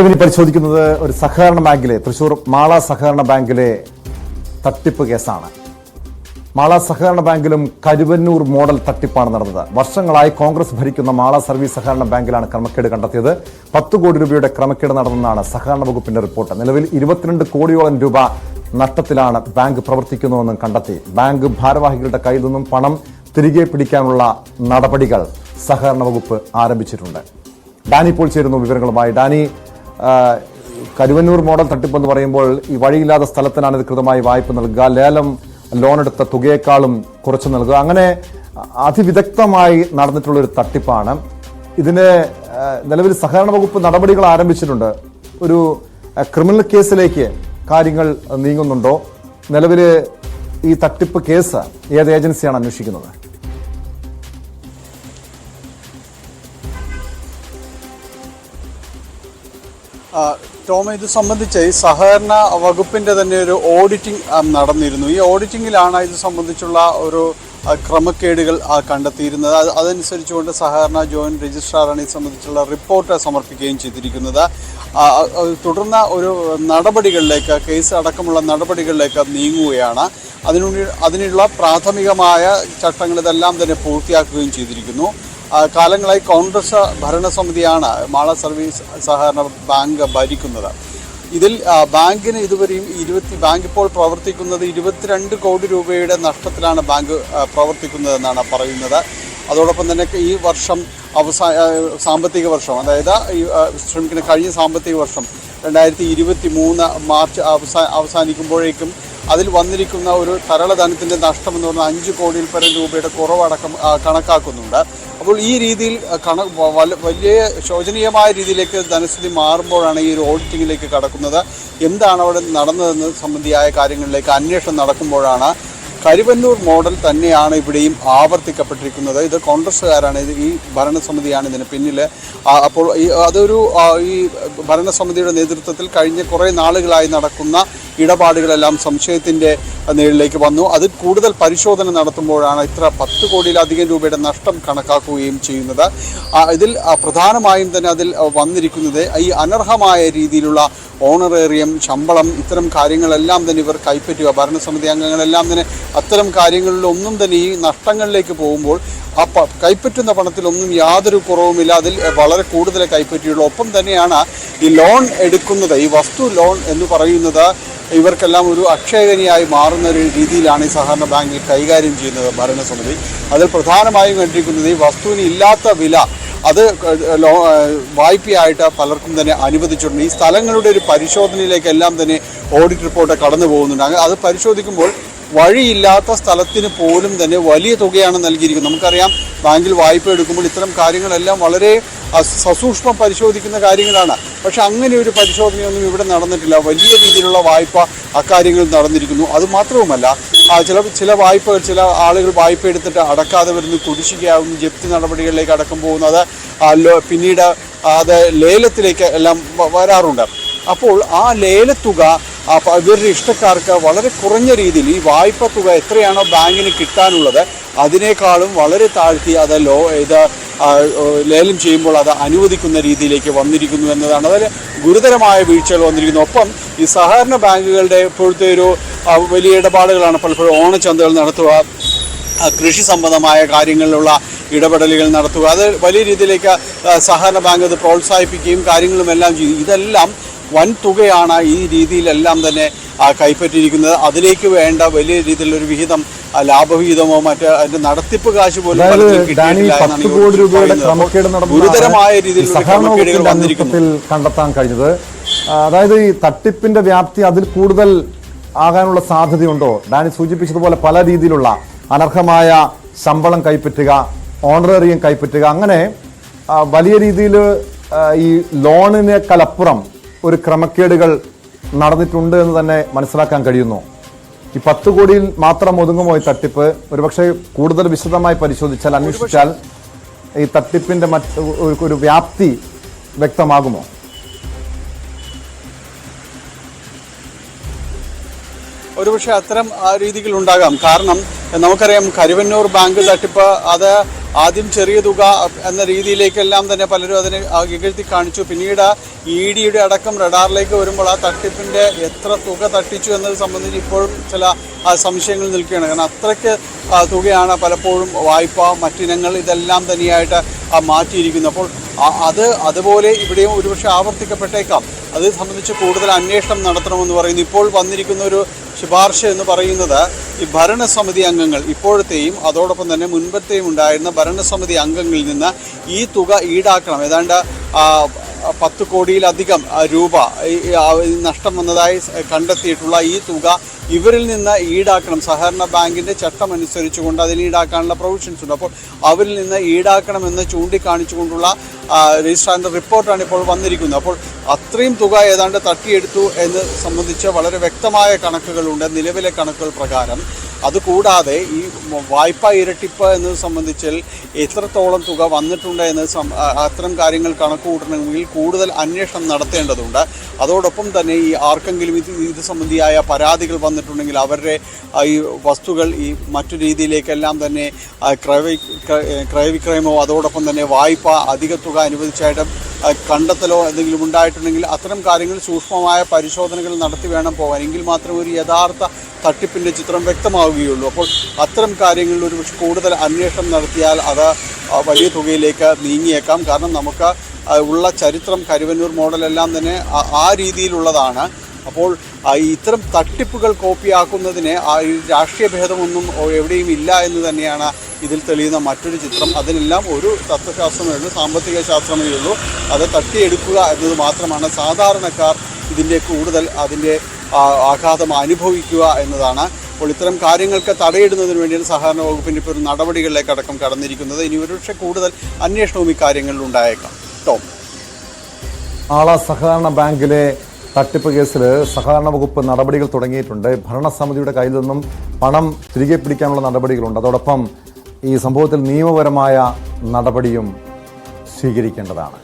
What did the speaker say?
നിലവിൽ പരിശോധിക്കുന്നത് ഒരു സഹകരണ ബാങ്കിലെ തൃശൂർ മാള സഹകരണ ബാങ്കിലെ തട്ടിപ്പ് കേസാണ്. മാള സഹകരണ ബാങ്കിലും കരുവന്നൂർ മോഡൽ തട്ടിപ്പാണ് നടന്നത്. വർഷങ്ങളായി കോൺഗ്രസ് ഭരിക്കുന്ന മാള സർവീസ് സഹകരണ ബാങ്കിലാണ് ക്രമക്കേട് കണ്ടെത്തിയത്. 10 കോടി രൂപയുടെ ക്രമക്കേട് നടന്നെന്നാണ് സഹകരണ വകുപ്പിന്റെ റിപ്പോർട്ട്. നിലവിൽ 22 കോടിയോളം രൂപ നഷ്ടത്തിലാണ് ബാങ്ക് പ്രവർത്തിക്കുന്നതെന്നും കണ്ടെത്തി. ബാങ്ക് ഭാരവാഹികളുടെ കയ്യിൽ നിന്നും പണം തിരികെ പിടിക്കാനുള്ള നടപടികൾ സഹകരണ വകുപ്പ് ആരംഭിച്ചിട്ടുണ്ട്. ഡാനി ഇപ്പോൾ ചേരുന്നു വിവരങ്ങളുമായി. ഡാനി, കരുവന്നൂർ മോഡൽ തട്ടിപ്പെന്ന് പറയുമ്പോൾ ഈ വഴിയില്ലാത്ത സ്ഥലത്തിനാണ് ഇത് കൃത്യമായി വായ്പ നൽകുക, ലേലം ലോൺ എടുത്ത തുകയേക്കാളും കുറച്ച് നൽകുക, അങ്ങനെ അതിവിദഗ്ധമായി നടന്നിട്ടുള്ളൊരു തട്ടിപ്പാണ്. ഇതിന് നിലവിൽ സഹകരണ വകുപ്പ് നടപടികൾ ആരംഭിച്ചിട്ടുണ്ട്. ഒരു ക്രിമിനൽ കേസിലേക്ക് കാര്യങ്ങൾ നീങ്ങുന്നുണ്ടോ? നിലവിൽ ഈ തട്ടിപ്പ് കേസ് ഏത് ഏജൻസിയാണ് അന്വേഷിക്കുന്നത്? ടോമ, ഇത് സംബന്ധിച്ച് സഹകരണ വകുപ്പിൻ്റെ തന്നെ ഒരു ഓഡിറ്റിംഗ് നടന്നിരുന്നു. ഈ ഓഡിറ്റിങ്ങിലാണ് ഇത് സംബന്ധിച്ചുള്ള ഒരു ക്രമക്കേടുകൾ കണ്ടെത്തിയിരുന്നത്. അതനുസരിച്ചുകൊണ്ട് സഹകരണ ജോയിന്റ് രജിസ്ട്രാറാണ് ഇത് സംബന്ധിച്ചുള്ള റിപ്പോർട്ട് സമർപ്പിക്കുകയും ചെയ്തിരിക്കുന്നത്. തുടർന്ന് ഒരു നടപടികളിലേക്ക്, കേസ് അടക്കമുള്ള നടപടികളിലേക്ക് നീങ്ങുകയാണ്. അതിനുള്ള പ്രാഥമികമായ ചട്ടങ്ങൾ ഇതെല്ലാം തന്നെ പൂർത്തിയാക്കുകയും ചെയ്തിരിക്കുന്നു. കാലങ്ങളായി കോൺഗ്രസ് ഭരണസമിതിയാണ് മാള സർവീസ് സഹകരണ ബാങ്ക് ഭരിക്കുന്നത്. ഇതിൽ ബാങ്കിന് ഇതുവരെയും ബാങ്ക് ഇപ്പോൾ പ്രവർത്തിക്കുന്നത് 22 കോടി രൂപയുടെ നഷ്ടത്തിലാണ് ബാങ്ക് പ്രവർത്തിക്കുന്നതെന്നാണ് പറയുന്നത്. അതോടൊപ്പം തന്നെ ഈ വർഷം സാമ്പത്തിക വർഷം, അതായത് കഴിഞ്ഞ സാമ്പത്തിക വർഷം 2023 മാർച്ച് അവസാനിക്കുമ്പോഴേക്കും അതിൽ വന്നിരിക്കുന്ന ഒരു തരളധനത്തിൻ്റെ നഷ്ടം എന്ന് പറഞ്ഞാൽ 5 കോടിയിൽ പരം രൂപയുടെ കുറവടക്കം കണക്കാക്കുന്നുണ്ട്. അപ്പോൾ ഈ രീതിയിൽ വലിയ ശോചനീയമായ രീതിയിലേക്ക് ധനസ്ഥിതി മാറുമ്പോഴാണ് ഈ ഒരു ഓഡിറ്റിങ്ങിലേക്ക് കടക്കുന്നത്. എന്താണ് അവിടെ നടന്നതെന്ന് സംബന്ധിയായ കാര്യങ്ങളിലേക്ക് അന്വേഷണം നടക്കുമ്പോഴാണ് കരുവന്നൂർ മോഡൽ തന്നെയാണ് ഇവിടെയും ആവർത്തിക്കപ്പെട്ടിരിക്കുന്നത്. ഇത് കോൺഗ്രസ്സുകാരാണ്, ഈ ഭരണസമിതിയാണ് ഇതിന് പിന്നിൽ. അപ്പോൾ ഈ ഭരണസമിതിയുടെ നേതൃത്വത്തിൽ കഴിഞ്ഞ കുറേ നാളുകളായി നടക്കുന്ന ഇടപാടുകളെല്ലാം സംശയത്തിൻ്റെ നിഴലിലേക്ക് വന്നു. അത് കൂടുതൽ പരിശോധന നടത്തുമ്പോഴാണ് ഇത്ര 10 കോടിയിലധികം രൂപയുടെ നഷ്ടം കണക്കാക്കുകയും ചെയ്യുന്നത്. ഇതിൽ പ്രധാനമായും തന്നെ അതിൽ വന്നിരിക്കുന്നത് ഈ അനർഹമായ രീതിയിലുള്ള ഓണറേറിയം, ശമ്പളം, ഇത്തരം കാര്യങ്ങളെല്ലാം തന്നെ ഇവർ കൈപ്പറ്റുക. ഭരണസമിതി അംഗങ്ങളെല്ലാം തന്നെ അത്തരം കാര്യങ്ങളിലൊന്നും തന്നെ ഈ നഷ്ടങ്ങളിലേക്ക് പോകുമ്പോൾ ആ കൈപ്പറ്റുന്ന പണത്തിലൊന്നും യാതൊരു കുറവുമില്ല, അതിൽ വളരെ കൂടുതൽ കൈപ്പറ്റിയുള്ളൂ. ഒപ്പം തന്നെയാണ് ഈ ലോൺ എടുക്കുന്നത്, ഈ വസ്തു ലോൺ എന്ന് പറയുന്നത് ഇവർക്കെല്ലാം ഒരു അക്ഷയകനിയായി മാറുന്ന ഒരു രീതിയിലാണ് ഈ സഹകരണ ബാങ്കിൽ കൈകാര്യം ചെയ്യുന്നത് ഭരണസമിതി. അതിൽ പ്രധാനമായും കണ്ടിരിക്കുന്നത് ഈ വസ്തുവിന് ഇല്ലാത്ത വില അത് വായ്പയായിട്ട് പലർക്കും തന്നെ അനുവദിച്ചിട്ടുണ്ട്. ഈ സ്ഥലങ്ങളുടെ ഒരു പരിശോധനയിലേക്കെല്ലാം തന്നെ ഓഡിറ്റ് റിപ്പോർട്ട് കടന്നു പോകുന്നുണ്ട്. അത് പരിശോധിക്കുമ്പോൾ വഴിയില്ലാത്ത സ്ഥലത്തിന് പോലും തന്നെ വലിയ തുകയാണ് നൽകിയിരിക്കുന്നത്. നമുക്കറിയാം, ബാങ്കിൽ വായ്പ എടുക്കുമ്പോൾ ഇത്തരം കാര്യങ്ങളെല്ലാം വളരെ സസൂക്ഷ്മം പരിശോധിക്കുന്ന കാര്യങ്ങളാണ്. പക്ഷെ അങ്ങനെ ഒരു പരിശോധനയൊന്നും ഇവിടെ നടന്നിട്ടില്ല. വലിയ രീതിയിലുള്ള വായ്പ അക്കാര്യങ്ങളിൽ നടന്നിരിക്കുന്നു. അതുമാത്രവുമല്ല, ചില വായ്പകൾ, ചില ആളുകൾ വായ്പ എടുത്തിട്ട് അടക്കാതെ വരുന്നു, കുടിശ്ശികയാകുന്നു, ജപ്തി നടപടികളിലേക്ക് അടക്കം പോകുന്നത്, പിന്നീട് അത് ലേലത്തിലേക്ക് എല്ലാം വരാറുണ്ട്. അപ്പോൾ ആ ലേലത്തുക ഇവരുടെ ഇഷ്ടക്കാർക്ക് വളരെ കുറഞ്ഞ രീതിയിൽ ഈ വായ്പ തുക എത്രയാണോ ബാങ്കിന് കിട്ടാനുള്ളത് അതിനേക്കാളും വളരെ താഴ്ത്തി അത് ലേലം ചെയ്യുമ്പോൾ അത് അനുവദിക്കുന്ന രീതിയിലേക്ക് വന്നിരിക്കുന്നു എന്നതാണ്. അതിൽ ഗുരുതരമായ വീഴ്ചകൾ വന്നിരിക്കുന്നു. ഒപ്പം ഈ സഹകരണ ബാങ്കുകളുടെ ഇപ്പോഴത്തെ ഒരു വലിയ ഇടപാടുകളാണ് പലപ്പോഴും ഓണച്ചന്തകൾ നടത്തുക, കൃഷി സംബന്ധമായ കാര്യങ്ങളിലുള്ള ഇടപെടലുകൾ നടത്തുക. അത് വലിയ രീതിയിലേക്ക് സഹകരണ ബാങ്ക് അത് പ്രോത്സാഹിപ്പിക്കുകയും കാര്യങ്ങളുമെല്ലാം ചെയ്യും. ഇതെല്ലാം വൻ തുകയാണ് ഈ രീതിയിലെല്ലാം തന്നെ കൈപ്പറ്റിയിരിക്കുന്നത്. അതിലേക്ക് വേണ്ട വലിയ രീതിയിലൊരു വിഹിതം, ലാഭവിഹിതമോ മറ്റ് അതിന്റെ നടത്തിപ്പ് കാശ് പോലും ഗുരുതരമായ രീതിയിൽ കണ്ടെത്താൻ കഴിഞ്ഞത്. അതായത് ഈ തട്ടിപ്പിന്റെ വ്യാപ്തി അതിൽ കൂടുതൽ ആകാനുള്ള സാധ്യതയുണ്ടോ? ഡാനി സൂചിപ്പിച്ചതുപോലെ പല രീതിയിലുള്ള അനർഹമായ ശമ്പളം കൈപ്പറ്റുക, ഓണറേറിയം കൈപ്പറ്റുക, അങ്ങനെ വലിയ രീതിയിൽ ഈ ലോണിനേക്കാളപ്പുറം ഒരു ക്രമക്കേടുകൾ നടന്നിട്ടുണ്ട് എന്ന് തന്നെ മനസ്സിലാക്കാൻ കഴിയുന്നു. ഈ 10 കോടിയിൽ മാത്രം ഒതുങ്ങുമോ ഈ തട്ടിപ്പ്? ഒരുപക്ഷെ കൂടുതൽ വിശദമായി പരിശോധിച്ചാൽ, അന്വേഷിച്ചാൽ ഈ തട്ടിപ്പിന്റെ ഒരു വ്യാപ്തി വ്യക്തമാകുമോ? ഒരുപക്ഷെ അത്തരം രീതികളുണ്ടാകാം. കാരണം നമുക്കറിയാം കരുവന്നൂർ ബാങ്ക് തട്ടിപ്പ് അത് ആദ്യം ചെറിയ തുക എന്ന രീതിയിലേക്കെല്ലാം തന്നെ പലരും അതിനെ ഇകഴ്ത്തി കാണിച്ചു. പിന്നീട് EDയുടെ അടക്കം റഡാറിലേക്ക് വരുമ്പോൾ ആ തട്ടിപ്പിൻ്റെ എത്ര തുക തട്ടിച്ചു എന്നത് സംബന്ധിച്ച് ഇപ്പോഴും ചില സംശയങ്ങൾ നിൽക്കുകയാണ്. കാരണം അത്രയ്ക്ക് തുകയാണ് പലപ്പോഴും വായ്പ മറ്റിനങ്ങൾ ഇതെല്ലാം തന്നെയായിട്ട് മാറ്റിയിരിക്കുന്നു. അപ്പോൾ അതുപോലെ ഇവിടെയും ഒരുപക്ഷെ ആവർത്തിക്കപ്പെട്ടേക്കാം. അത് സംബന്ധിച്ച് കൂടുതൽ അന്വേഷണം നടത്തണമെന്ന് പറയുന്നു. ഇപ്പോൾ വന്നിരിക്കുന്ന ഒരു ശുപാർശ എന്ന് പറയുന്നത് ഈ ഭരണസമിതി അംഗങ്ങൾ ഇപ്പോഴത്തെയും അതോടൊപ്പം തന്നെ മുൻപത്തെയും ഉണ്ടായിരുന്ന ഭരണസമിതി അംഗങ്ങളിൽ നിന്ന് ഈ തുക ഈടാക്കണം. ഏതാണ്ട് 10 കോടിയിലധികം രൂപ നഷ്ടം വന്നതായി കണ്ടെത്തിയിട്ടുള്ള ഈ തുക ഇവരിൽ നിന്ന് ഈടാക്കണം. സഹകരണ ബാങ്കിൻ്റെ ചട്ടം അനുസരിച്ചുകൊണ്ട് അതിന് ഈടാക്കാനുള്ള പ്രൊവിഷൻസ് ഉണ്ട്. അപ്പോൾ അവരിൽ നിന്ന് ഈടാക്കണമെന്ന് ചൂണ്ടിക്കാണിച്ചുകൊണ്ടുള്ള രജിസ്ട്രാറിൻ്റെ റിപ്പോർട്ടാണ് ഇപ്പോൾ വന്നിരിക്കുന്നത്. അപ്പോൾ അത്രയും തുക ഏതാണ്ട് തട്ടിയെടുത്തു എന്ന് സംബന്ധിച്ച് വളരെ വ്യക്തമായ കണക്കുകളുണ്ട് നിലവിലെ കണക്കുകൾ പ്രകാരം. അതുകൂടാതെ ഈ വായ്പ ഇരട്ടിപ്പ് എന്നത് സംബന്ധിച്ചാൽ എത്രത്തോളം തുക വന്നിട്ടുണ്ട് എന്ന് അത്തരം കാര്യങ്ങൾ കണക്ക് കൂട്ടണമെങ്കിൽ കൂടുതൽ അന്വേഷണം നടത്തേണ്ടതുണ്ട്. അതോടൊപ്പം തന്നെ ഈ ആർക്കെങ്കിലും ഇത് സംബന്ധിയായ പരാതികൾ വന്നിട്ടുണ്ടെങ്കിൽ അവരുടെ ഈ വസ്തുക്കൾ ഈ മറ്റു രീതിയിലേക്കെല്ലാം തന്നെ ക്രയവിക്രയമോ അതോടൊപ്പം തന്നെ വായ്പ അധിക തുക അനുവദിച്ചായിട്ട് കണ്ടെത്തലോ എന്തെങ്കിലും ഉണ്ടായിട്ടുണ്ടെങ്കിൽ അത്തരം കാര്യങ്ങൾ സൂക്ഷ്മമായ പരിശോധനകൾ നടത്തി വേണം പോകാൻ. എങ്കിൽ മാത്രമേ ഒരു യഥാർത്ഥ തട്ടിപ്പിൻ്റെ ചിത്രം വ്യക്തമാവുകയുള്ളൂ. അപ്പോൾ അത്തരം കാര്യങ്ങളിൽ ഒരു കൂടുതൽ അന്വേഷണം നടത്തിയാൽ അത് വലിയ തുകയിലേക്ക് നീങ്ങിയേക്കാം. കാരണം നമുക്ക് ഉള്ള ചരിത്രം കരുവന്നൂർ മോഡലെല്ലാം തന്നെ ആ രീതിയിലുള്ളതാണ്. അപ്പോൾ ഇത്തരം തട്ടിപ്പുകൾ കോപ്പിയാക്കുന്നതിന് രാഷ്ട്രീയ ഭേദമൊന്നും എവിടെയും ഇല്ല എന്ന് തന്നെയാണ് ഇതിൽ തെളിയുന്ന മറ്റൊരു ചിത്രം. അതിനെല്ലാം ഒരു തത്വശാസ്ത്രമേ ഉള്ളൂ, സാമ്പത്തിക ശാസ്ത്രമേ ഉള്ളൂ. അത് തട്ടിയെടുക്കുക എന്നത് മാത്രമാണ്. സാധാരണക്കാർ ഇതിൻ്റെ കൂടുതൽ അതിൻ്റെ ആഘാതം അനുഭവിക്കുക എന്നതാണ്. അപ്പോൾ ഇത്തരം കാര്യങ്ങൾക്ക് തടയിടുന്നതിന് വേണ്ടിയാണ് സഹകരണ വകുപ്പിൻ്റെ ഇപ്പോൾ ഒരു നടപടികളിലേക്ക് അടക്കം കടന്നിരിക്കുന്നത്. ഇനി ഒരുപക്ഷെ കൂടുതൽ അന്വേഷണവും ഈ കാര്യങ്ങളിൽ ഉണ്ടായേക്കാം. ടോം, മാള സഹകരണ ബാങ്കിലെ തട്ടിപ്പ് കേസിൽ സഹകരണ വകുപ്പ് നടപടികൾ തുടങ്ങിയിട്ടുണ്ട്. ഭരണസമിതിയുടെ കയ്യിൽ നിന്നും പണം തിരികെ പിടിക്കാനുള്ള നടപടികളുണ്ട്. അതോടൊപ്പം ഈ സംഭവത്തിൽ നിയമപരമായ നടപടിയും സ്വീകരിക്കേണ്ടതാണ്.